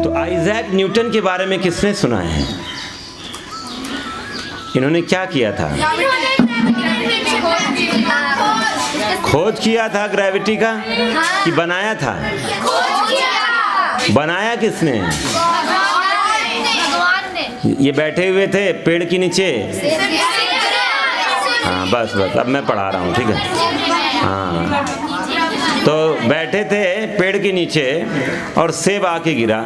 तो Isaac Newton के बारे में किसने सुना है? इन्होंने क्या किया था? खोज किया था ग्रेविटी का कि बनाया था? बनाया किसने? ये बैठे हुए थे पेड़ के नीचे। हाँ बस अब मैं पढ़ा रहा हूँ, ठीक है। हाँ, तो बैठे थे पेड़ के नीचे और सेब आके गिरा,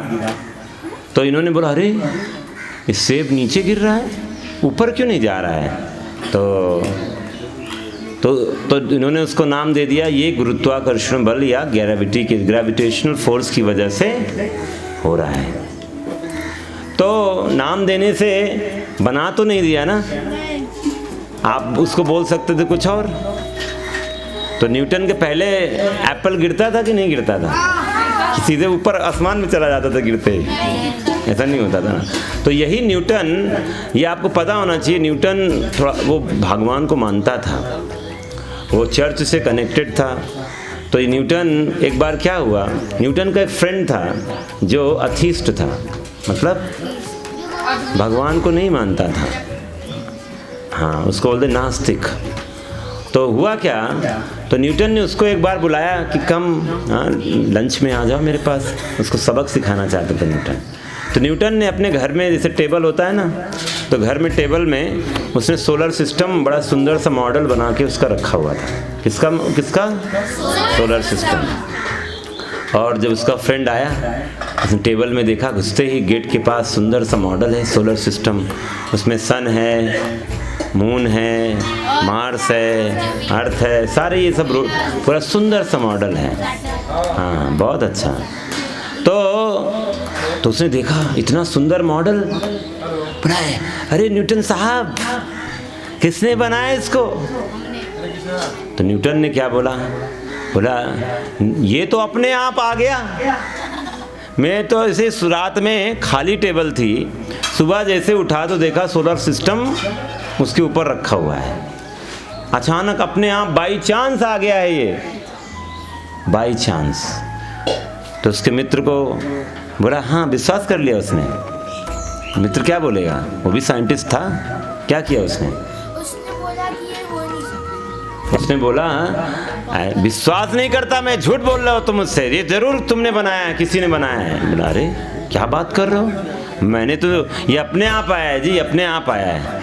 तो इन्होंने बोला अरे ये सेब नीचे गिर रहा है, ऊपर क्यों नहीं जा रहा है? तो इन्होंने उसको नाम दे दिया, ये गुरुत्वाकर्षण बल या ग्रेविटेशनल फोर्स की वजह से हो रहा है। तो नाम देने से बना तो नहीं दिया ना, आप उसको बोल सकते थे कुछ और। तो न्यूटन के पहले एप्पल गिरता था कि नहीं गिरता था? सीधे ऊपर आसमान में चला जाता था गिरते ही, ऐसा नहीं होता था ना। तो यही न्यूटन, ये आपको पता होना चाहिए, न्यूटन थोड़ा वो भगवान को मानता था, वो चर्च से कनेक्टेड था। तो ये न्यूटन, एक बार क्या हुआ, न्यूटन का एक फ्रेंड था जो अथीस्ट था, मतलब भगवान को नहीं मानता था। हाँ, उसको बोलते नास्तिक। तो हुआ क्या, तो न्यूटन ने उसको एक बार बुलाया कि कम लंच में आ जाओ मेरे पास, उसको सबक सिखाना चाहते थे न्यूटन। तो न्यूटन ने अपने घर में, जैसे टेबल होता है ना, तो घर में टेबल में उसने सोलर सिस्टम बड़ा सुंदर सा मॉडल बना के उसका रखा हुआ था। किसका सोलर सिस्टम। और जब उसका फ्रेंड आया, उसने टेबल में देखा, घुसते ही गेट के पास सुंदर सा मॉडल है सोलर सिस्टम, उसमें सन है, मून है, मार्स है, अर्थ है, सारे ये सब पूरा सुंदर सा मॉडल है। हाँ, बहुत अच्छा। तो उसने देखा इतना सुंदर मॉडल बनाए, अरे न्यूटन साहब किसने बनाया इसको? तो न्यूटन ने क्या बोला ये तो अपने आप आ गया। मैं तो ऐसे रात में खाली टेबल थी, सुबह जैसे उठा तो देखा सोलर सिस्टम उसके ऊपर रखा हुआ है, अचानक अपने आप बाई चांस आ गया है ये, बाई चांस। तो उसके मित्र को बोला, हाँ विश्वास कर लिया उसने। मित्र क्या बोलेगा, वो भी साइंटिस्ट था, क्या किया उसने बोला कि ये हो नहीं सकता। उसने बोला विश्वास नहीं करता, मैं झूठ बोल रहा हूँ तुम मुझसे, ये जरूर तुमने बनाया है, किसी ने बनाया है। बोला अरे क्या बात कर रहे हो, मैंने तो, ये अपने आप आया है जी, अपने आप आया है।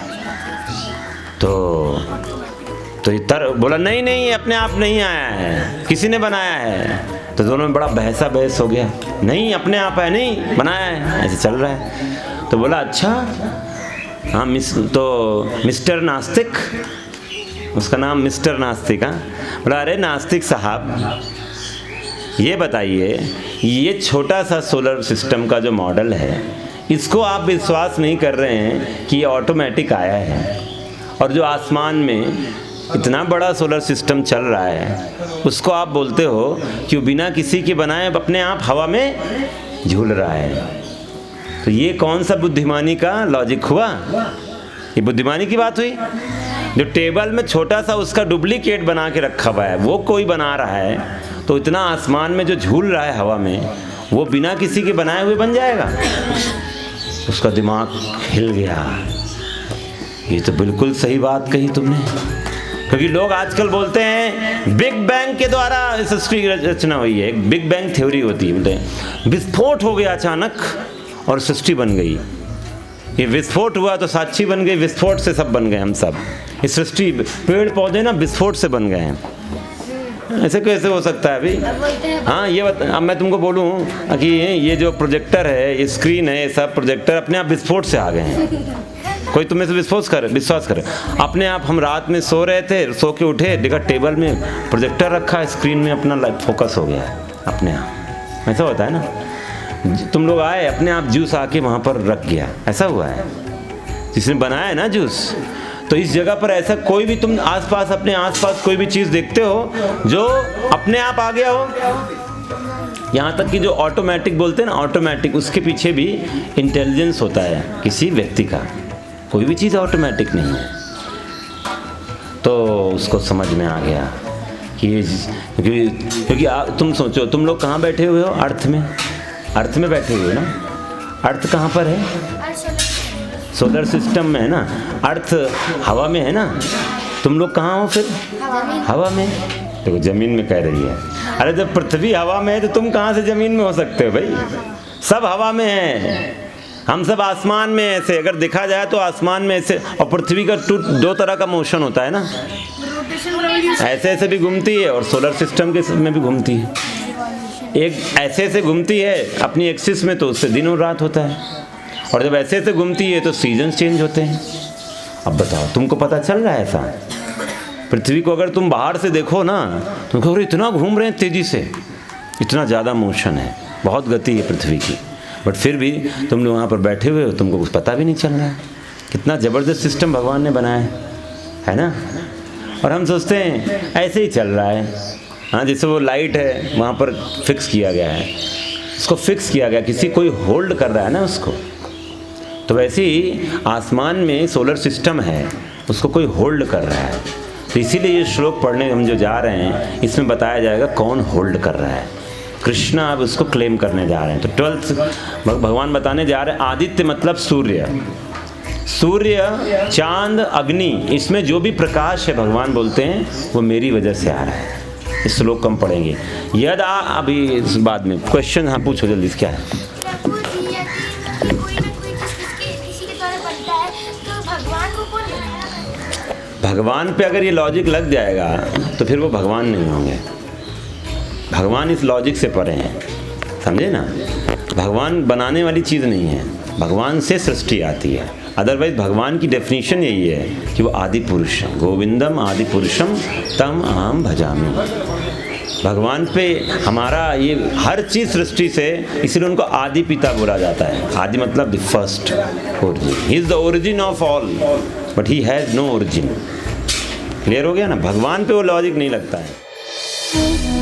तो बोला नहीं ये अपने आप नहीं आया है, किसी ने बनाया है। तो दोनों में बड़ा बहस हो गया, नहीं अपने आप है, नहीं बनाया है, ऐसे चल रहा है। तो बोला अच्छा, हाँ तो मिस्टर नास्तिक, उसका नाम मिस्टर नास्तिक। हाँ, बोला अरे नास्तिक साहब ये बताइए, ये छोटा सा सोलर सिस्टम का जो मॉडल है, इसको आप विश्वास नहीं कर रहे हैं कि ये ऑटोमेटिक आया है, और जो आसमान में इतना बड़ा सोलर सिस्टम चल रहा है उसको आप बोलते हो कि वो बिना किसी के बनाए अपने आप हवा में झूल रहा है। तो ये कौन सा बुद्धिमानी का लॉजिक हुआ? ये बुद्धिमानी की बात हुई। जो टेबल में छोटा सा उसका डुप्लीकेट बना के रखा हुआ है वो कोई बना रहा है, तो इतना आसमान में जो झूल रहा है हवा में, वो बिना किसी के बनाए हुए बन जाएगा? उसका दिमाग हिल गया, ये तो बिल्कुल सही बात कही तुमने। क्योंकि लोग आजकल बोलते हैं बिग बैंग के द्वारा सृष्टि की रचना हुई है, एक बिग बैंग थ्योरी होती है, बोलते हैं विस्फोट हो गया अचानक और सृष्टि बन गई। ये विस्फोट हुआ तो साक्षी बन गई, विस्फोट से सब बन गए हम सब। इस सृष्टि, पेड़ पौधे ना विस्फोट से बन गए हैं, ऐसे कैसे हो सकता है अभी? हाँ ये अब मैं तुमको बोलूँ कि ये जो प्रोजेक्टर है, ये स्क्रीन है, ये सब प्रोजेक्टर अपने आप विस्फोट से आ गए हैं। कोई तुम्हें से विश्वास करे अपने आप। हम रात में सो रहे थे, सो के उठे, देखा टेबल में प्रोजेक्टर रखा है, स्क्रीन में अपना लाइट फोकस हो गया है अपने आप। ऐसा होता है ना, तुम लोग आए अपने आप जूस आके वहाँ पर रख गया, ऐसा हुआ है। जिसने बनाया है ना जूस, तो इस जगह पर ऐसा कोई भी तुम आसपास, अपने आसपास कोई भी चीज़ देखते हो जो अपने आप आ गया हो, यहाँ तक कि जो ऑटोमेटिक बोलते हैं ना, ऑटोमेटिक, उसके पीछे भी इंटेलिजेंस होता है किसी व्यक्ति का। कोई भी चीज़ ऑटोमेटिक नहीं है। तो उसको समझ में आ गया क्योंकि तुम सोचो, तुम लोग कहाँ बैठे हुए हो? अर्थ में, अर्थ में बैठे हुए हो ना। अर्थ कहाँ पर है? सोलर सिस्टम में है ना। अर्थ हवा में है ना। तुम लोग कहाँ हो फिर? हवा में। देखो जमीन में कह रही है। अरे जब पृथ्वी हवा में है तो तुम कहाँ से जमीन में हो सकते हो भाई? सब हवा में है, हम सब आसमान में। ऐसे अगर देखा जाए तो आसमान में ऐसे, और पृथ्वी का दो तरह का मोशन होता है ना, ऐसे ऐसे भी घूमती है और सोलर सिस्टम के में भी घूमती है। एक ऐसे ऐसे घूमती है अपनी एक्सिस में, तो उससे दिन और रात होता है, और जब ऐसे ऐसे घूमती है तो सीजन्स चेंज होते हैं। अब बताओ, तुमको पता चल रहा है ऐसा? पृथ्वी को अगर तुम बाहर से देखो ना, तुम कहो इतना घूम रहे हैं तेज़ी से, इतना ज़्यादा मोशन है, बहुत गति है पृथ्वी की, बट फिर भी तुम लोग वहाँ पर बैठे हुए हो, तुमको कुछ पता भी नहीं चल रहा है। कितना ज़बरदस्त सिस्टम भगवान ने बनाया है ना। और हम सोचते हैं ऐसे ही चल रहा है। हाँ, जैसे वो लाइट है वहाँ पर फिक्स किया गया है, उसको फिक्स किया गया, किसी कोई होल्ड कर रहा है ना उसको। तो वैसे ही आसमान में सोलर सिस्टम है, उसको कोई होल्ड कर रहा है। तो इसीलिए ये श्लोक पढ़ने हम जो जा रहे हैं, इसमें बताया जाएगा कौन होल्ड कर रहा है। कृष्णा अब उसको क्लेम करने जा रहे हैं। तो 12th भगवान बताने जा रहे हैं, आदित्य मतलब सूर्य, सूर्य, चांद, अग्नि, इसमें जो भी प्रकाश है भगवान बोलते हैं वो मेरी वजह से आ रहा है। इस श्लोक को हम पढ़ेंगे। यदा, अभी इस बाद में क्वेश्चन, हाँ पूछो जल्दी क्या है? कोई ना कोई चीज़ किसी के द्वारा बनता है, तो भगवान को कौन बनाया? भगवान पे अगर ये लॉजिक लग जाएगा तो फिर वो भगवान नहीं होंगे। भगवान इस लॉजिक से परे हैं, समझे ना। भगवान बनाने वाली चीज़ नहीं है, भगवान से सृष्टि आती है। अदरवाइज भगवान की डेफिनेशन यही है कि वो आदि पुरुष है। गोविंदम आदि पुरुषम तम अहम भजामि। भगवान पे हमारा ये हर चीज़ सृष्टि से, इसलिए उनको आदि पिता बोला जाता है। आदि मतलब the first origin, he is the origin of all, but he has no origin. Clear हो गया ना। भगवान पे वो लॉजिक नहीं लगता है।